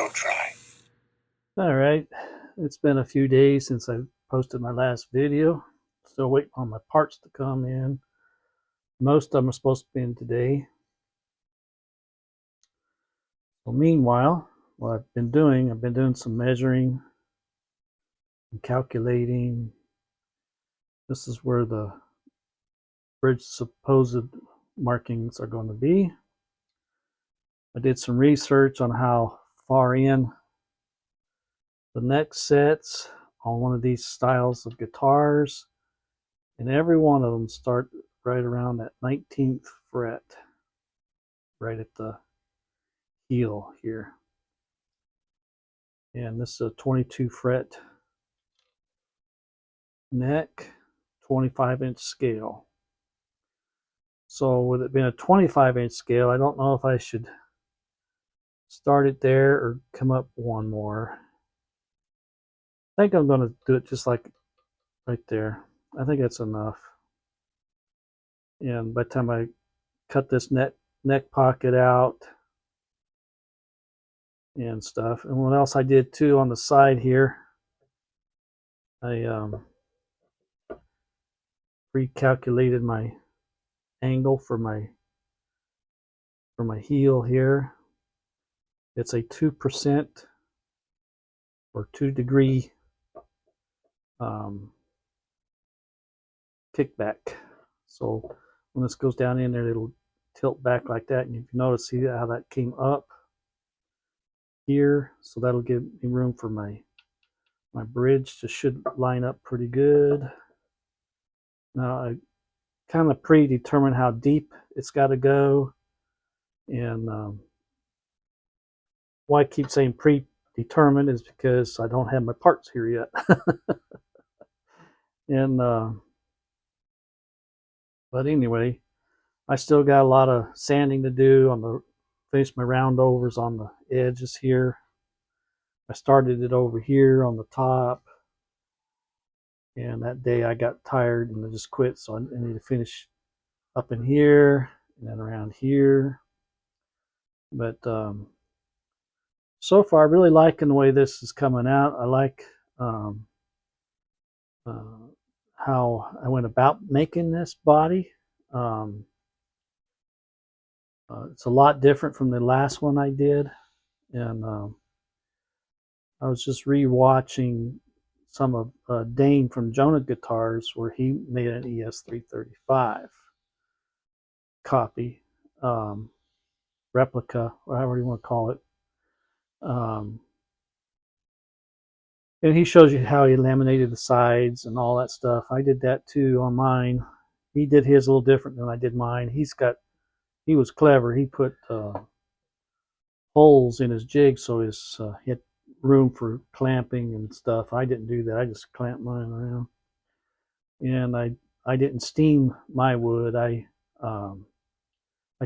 Don't try. All right, it's been a few days since I posted my last video. Still waiting on my parts to come in. Most of them are supposed to be in today. Well, meanwhile, what I've been doing some measuring and calculating. This is where the bridge supposed markings are going to be. I did some research on how far in the neck sets on one of these styles of guitars, and every one of them start right around that 19th fret, right at the heel here. And this is a 22 fret neck, 25-inch scale. So with it being a 25-inch scale, I don't know if I should start it there or come up one more. I think I'm going to do it just like right there. I think that's enough. And by the time I cut this neck pocket out and stuff, and what else I did too on the side here, I recalculated my angle for my heel here. It's a 2% or 2-degree kickback. So when this goes down in there, it'll tilt back like that. And if you notice, see how that came up here? So that'll give me room for my bridge to should line up pretty good. Now I kind of predetermine how deep it's got to go, and why I keep saying predetermined is because I don't have my parts here yet. And but anyway, I still got a lot of sanding to do on the finish my round overs on the edges here. I started it over here on the top, and that day I got tired and I just quit, so I need to finish up in here and then around here. But so far, really liking the way this is coming out. I like how I went about making this body. It's a lot different from the last one I did, and I was just re-watching some of Dane from Jonah Guitars, where he made an ES335 copy, replica, whatever you want to call it. And he shows you how he laminated the sides and all that stuff. I did that too on mine. He did his a little different than I did mine. He was clever. He put holes in his jig so he had room for clamping and stuff. I didn't do that. I just clamped mine around. And I didn't steam my wood. I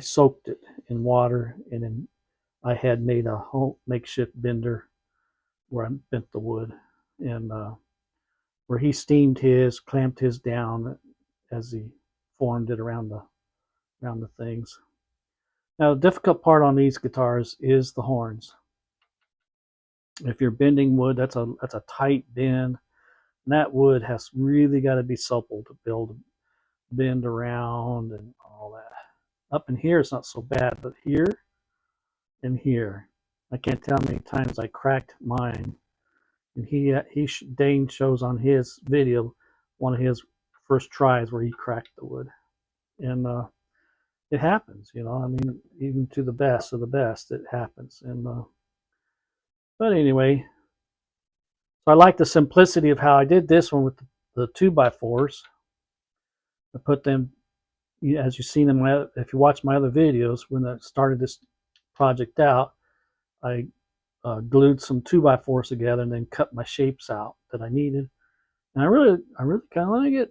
soaked it in water, and then I had made a makeshift bender where I bent the wood, and where he steamed his, clamped his down as he formed it around the things. Now, the difficult part on these guitars is the horns. If you're bending wood, that's a tight bend, and that wood has really got to be supple to be able to bend around and all that. Up in here, it's not so bad, but here and here, I can't tell how many times I cracked mine. And Dane shows on his video one of his first tries where he cracked the wood, and it happens, you know. I mean, even to the best of the best, it happens. And but anyway, so I like the simplicity of how I did this one with the 2x4s. I put them, as you've seen if you watch my other videos, when I started this project out, I glued some 2x4s together and then cut my shapes out that I needed. And I really kind of like it.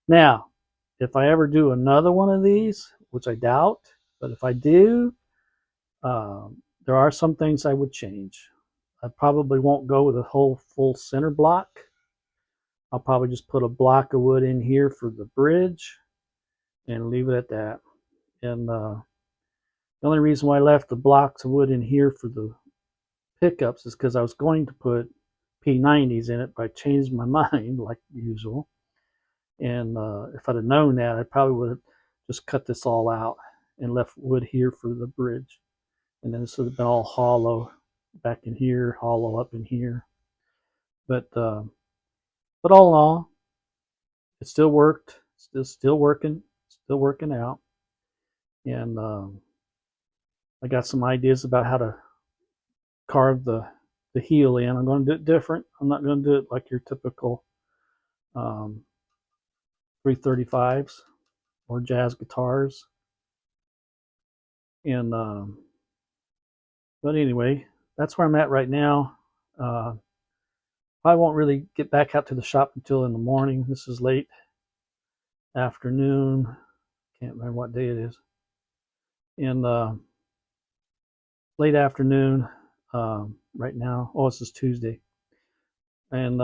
Now, if I ever do another one of these, which I doubt, but if I do, there are some things I would change. I probably won't go with a whole full center block. I'll probably just put a block of wood in here for the bridge and leave it at that. And The only reason why I left the blocks of wood in here for the pickups is because I was going to put P90s in it, but I changed my mind like usual. And if I'd have known that, I probably would have just cut this all out and left wood here for the bridge. And then this would have been all hollow back in here, hollow up in here. But all in all, it still worked. Still working. Still working out. And I got some ideas about how to carve the heel in. I'm going to do it different. I'm not going to do it like your typical 335s or jazz guitars. And but anyway, that's where I'm at right now. I won't really get back out to the shop until in the morning. This is late afternoon. Can't remember what day it is. And late afternoon right now. Oh, this is Tuesday. And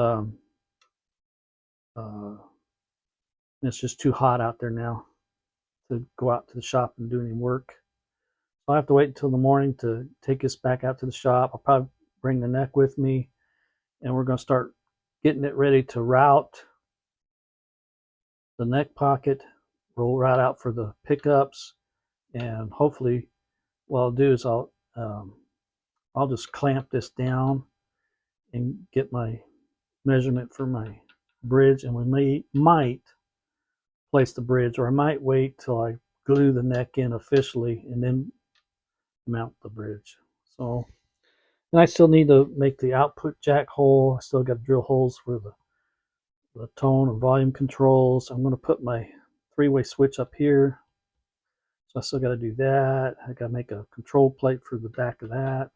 it's just too hot out there now to go out to the shop and do any work. So I have to wait until the morning to take this back out to the shop. I'll probably bring the neck with me, and we're going to start getting it ready to route the neck pocket, roll right out for the pickups, and hopefully what I'll do is I'll just clamp this down and get my measurement for my bridge, and we might place the bridge, or I might wait till I glue the neck in officially and then mount the bridge. So, and I still need to make the output jack hole. I still got to drill holes for the tone and volume controls. I'm going to put my three-way switch up here. So I still got to do that. I got to make a control plate for the back of that.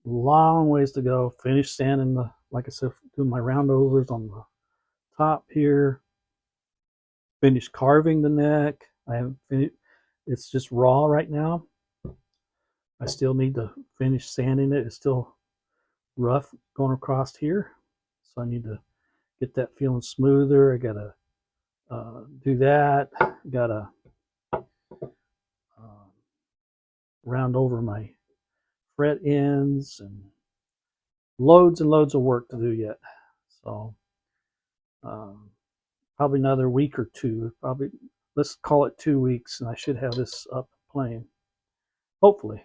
Long ways to go. Finish sanding the, like I said, doing my roundovers on the top here. Finish carving the neck. I haven't finished. It's just raw right now. I still need to finish sanding it. It's still rough going across here, so I need to get that feeling smoother. I gotta do that. Gotta round over my fret ends, and loads of work to do yet. So probably another week or two. Probably, let's call it 2 weeks, and I should have this up playing, hopefully.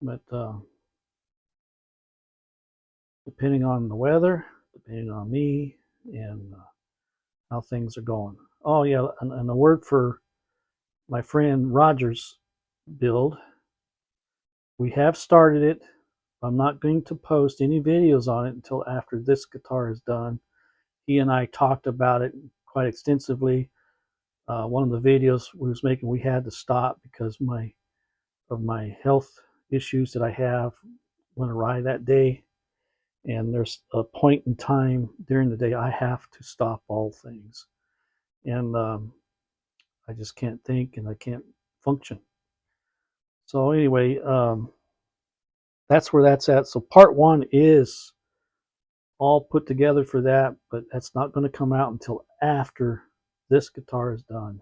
But depending on the weather, depending on me, and how things are going. Oh yeah, and a word for my friend Roger's build. We have started it. I'm not going to post any videos on it until after this guitar is done. He and I talked about it quite extensively. One of the videos we was making, we had to stop because of my health issues that I have went awry that day. And there's a point in time during the day I have to stop all things. And I just can't think and I can't function. So anyway, that's where that's at. So part one is all put together for that, but that's not going to come out until after this guitar is done.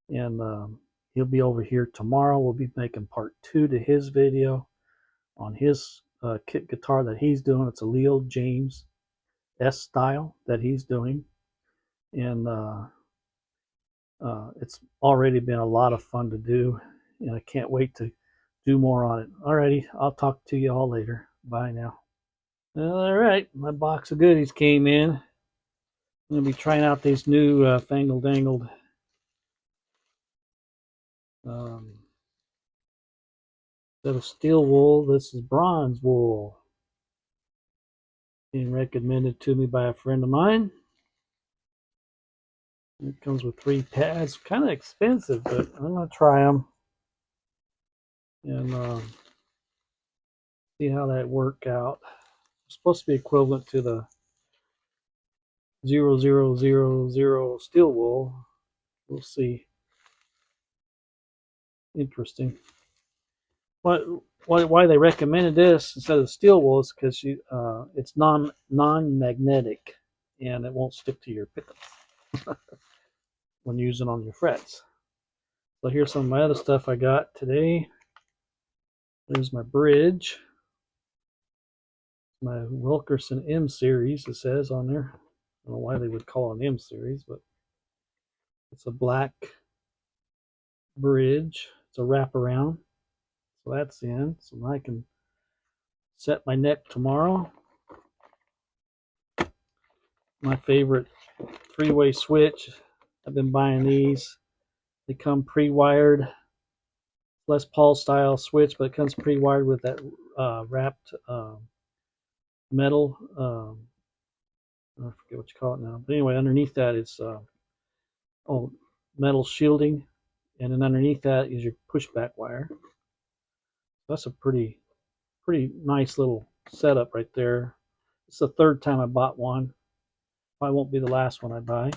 And he'll be over here tomorrow. We'll be making part two to his video on his kit guitar that he's doing. It's a Leo James S style that he's doing. And it's already been a lot of fun to do, and I can't wait to do more on it. Alrighty, I'll talk to you all later. Bye now. Alright, my box of goodies came in. I'm going to be trying out these new fangled dangled instead of steel wool, this is bronze wool. Being recommended to me by a friend of mine. It comes with 3 pads. Kind of expensive, but I'm going to try them and see how that work out. It's supposed to be equivalent to the 0000 steel wool. We'll see. Interesting. Why they recommended this instead of steel wool is because it's non-magnetic and it won't stick to your pickups when using on your frets. So here's some of my other stuff I got today. There's my bridge, my Wilkerson M series, it says on there. I don't know why they would call it an M series, but it's a black bridge. It's a wraparound. So that's in. So now I can set my neck tomorrow. My favorite three-way switch. I've been buying these. They come pre-wired, Les Paul style switch, but it comes pre-wired with that wrapped metal. I forget what you call it now. But anyway, underneath that is metal shielding, and then underneath that is your pushback wire. That's a pretty nice little setup right there. It's the third time I bought one. Probably won't be the last one I buy.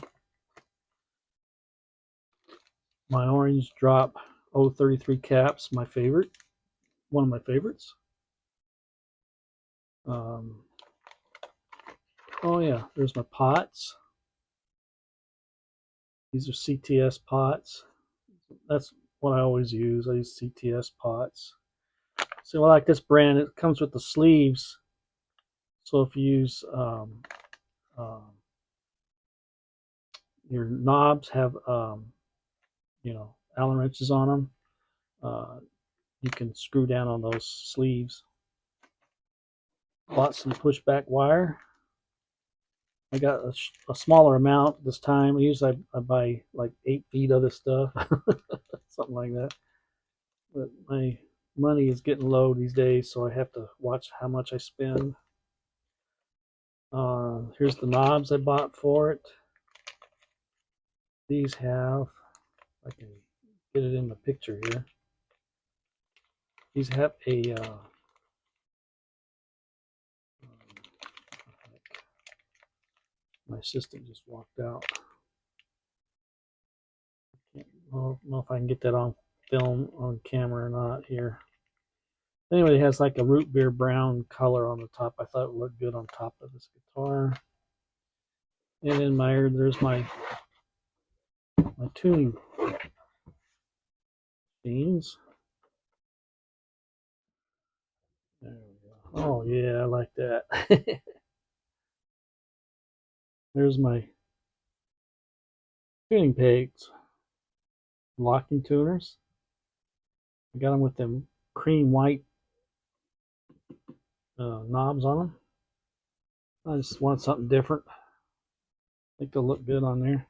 My orange drop 033 caps, my favorite, one of my favorites. Oh yeah, there's my pots. These are CTS pots. That's what I always use. I use CTS pots. So I like this brand. It comes with the sleeves. So if you use your knobs have Allen wrenches on them, you can screw down on those sleeves. Bought some pushback wire. I got a smaller amount this time. Usually I buy like 8 feet of this stuff, something like that. But my money is getting low these days, so I have to watch how much I spend. Here's the knobs I bought for it. These have, I can get it in the picture here. These have a my assistant just walked out. I don't know if I can get that on film, on camera or not here. Anyway, it has like a root beer brown color on the top. I thought it would look good on top of this guitar. And in there's my tuning beans. There we go. Oh yeah, I like that. There's my tuning pegs, locking tuners. I got them with them cream white knobs on them. I just want something different. I think they'll look good on there.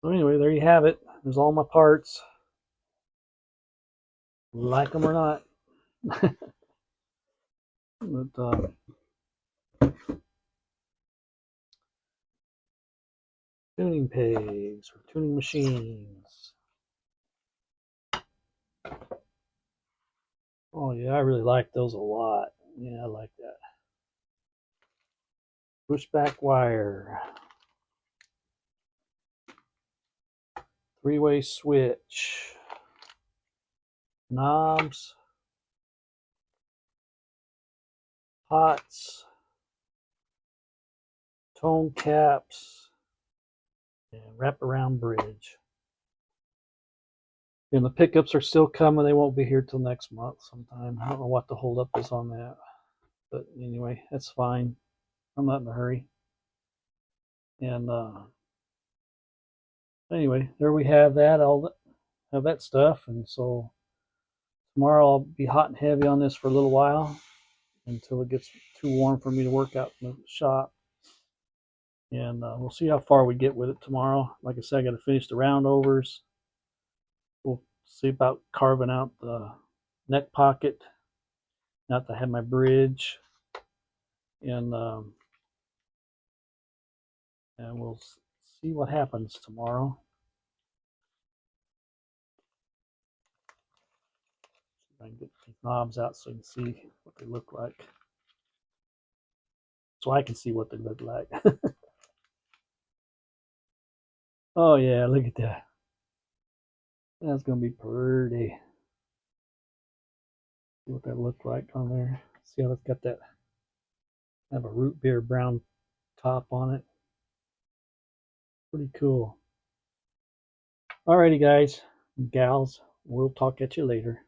So anyway, there you have it. There's all my parts. Like them or not. But tuning pegs or tuning machines. Oh yeah, I really like those a lot. Yeah, I like that. Pushback wire. Three-way switch. Knobs. Pots. Tone caps. And wraparound bridge. And the pickups are still coming. They won't be here till next month sometime. I don't know what the holdup is on that. But anyway, that's fine. I'm not in a hurry. And anyway, there we have that. I'll have that stuff. And so tomorrow I'll be hot and heavy on this for a little while until it gets too warm for me to work out in the shop. And we'll see how far we get with it tomorrow. Like I said, I got to finish the roundovers. We'll see about carving out the neck pocket. Not to have my bridge. And we'll see what happens tomorrow. I can get these knobs out so you can see what they look like. So I can see what they look like. Oh yeah, look at that. That's gonna be pretty. See what that looked like on there. See how it's got that, have a root beer brown top on it. Pretty cool. Alrighty, guys, gals, we'll talk at you later.